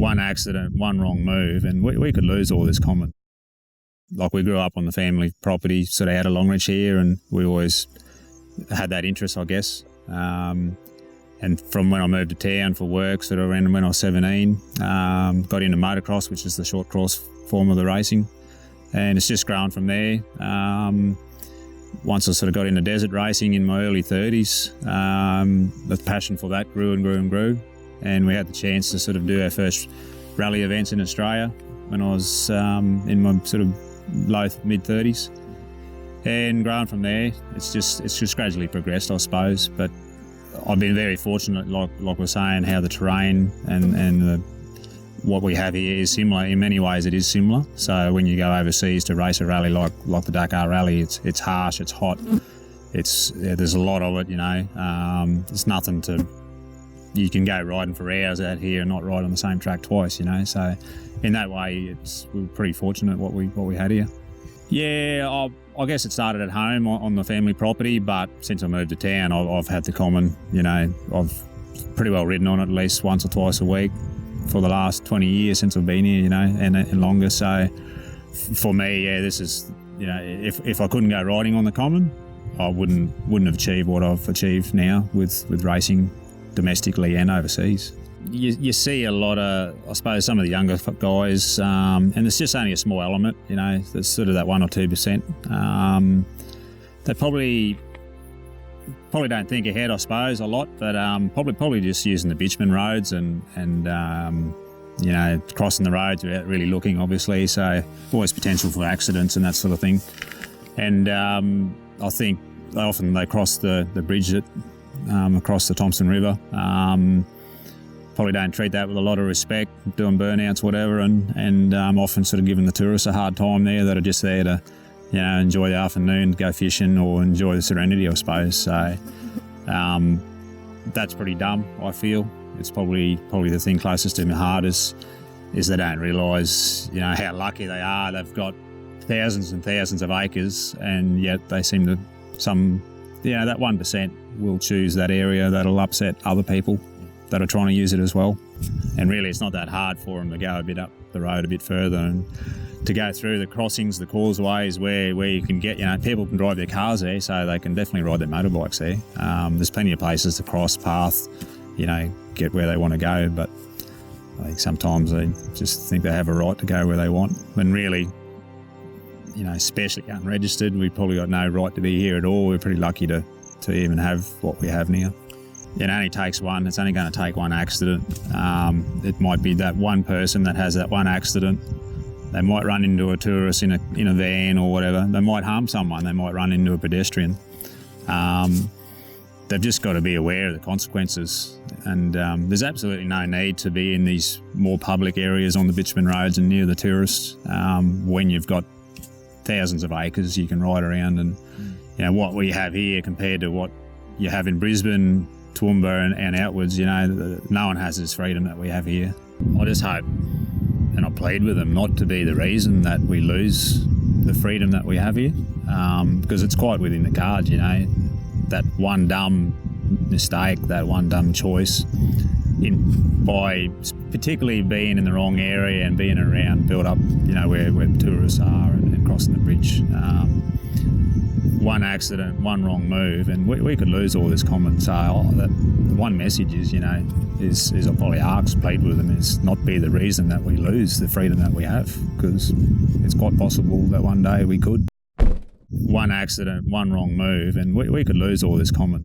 one accident, one wrong move, and we could lose all this common. Like, we grew up on the family property, sort of out of Longreach here, and we always had that interest, I guess. And from when I moved to town for work, sort of around when I was 17, got into motocross, which is the short course form of the racing. And it's just grown from there. Once I sort of got into desert racing in my early 30s, the passion for that grew and grew and grew. And we had the chance to sort of do our first rally events in Australia when I was in my sort of low mid-30s. And growing from there, it's just gradually progressed, I suppose. But I've been very fortunate, like we're saying, how the terrain and what we have here is similar. In many ways, it is similar. So when you go overseas to race a rally like the Dakar Rally, it's harsh, it's hot, there's a lot of it. It's nothing to. You can go riding for hours out here and not ride on the same track twice. So in that way, we're pretty fortunate what we had here. Yeah, I guess it started at home on the family property, but since I moved to town, I've had the common. I've pretty well ridden on it at least once or twice a week for the last 20 years since I've been here, and longer. So for me, yeah, this is, if I couldn't go riding on the common, I wouldn't have achieved what I've achieved now with racing domestically and overseas. You see a lot of, I suppose, some of the younger guys, and it's just only a small element, there's sort of that 1 or 2%. They probably don't think ahead, I suppose, a lot, but probably just using the bitumen roads and crossing the roads without really looking, obviously. So always potential for accidents and that sort of thing. And I think often they cross the bridge across the Thompson River. Probably don't treat that with a lot of respect, doing burnouts, whatever, and often sort of giving the tourists a hard time there that are just there to, enjoy the afternoon, go fishing or enjoy the serenity, I suppose. So that's pretty dumb, I feel. It's probably the thing closest to my heart is they don't realise, how lucky they are. They've got thousands and thousands of acres, and yet they seem to, that 1% will choose that area that'll upset other people that are trying to use it as well. And really, it's not that hard for them to go a bit up the road a bit further and to go through the crossings, the causeways where you can get, people can drive their cars there, so they can definitely ride their motorbikes there. There's plenty of places to cross path, get where they want to go, but I think sometimes they just think they have a right to go where they want. When really, especially unregistered, we've probably got no right to be here at all. We're pretty lucky to even have what we have now. It only takes one. It's only going to take one accident. It might be that one person that has that one accident. They might run into a tourist in a van or whatever. They might harm someone. They might run into a pedestrian. They've just got to be aware of the consequences. And there's absolutely no need to be in these more public areas on the bitumen roads and near the tourists when you've got thousands of acres you can ride around. And what we have here compared to what you have in Brisbane, Toowoomba and outwards, no one has this freedom that we have here. I just hope, and I plead with them, not to be the reason that we lose the freedom that we have here, because it's quite within the cards, that one dumb mistake, that one dumb choice, by particularly being in the wrong area and being around built up, where tourists are and crossing the bridge. One accident, one wrong move, and we could lose all this common. So that one message is, is I probably plead with them, is not be the reason that we lose the freedom that we have, because it's quite possible that one day we could. One accident, one wrong move, and we could lose all this common.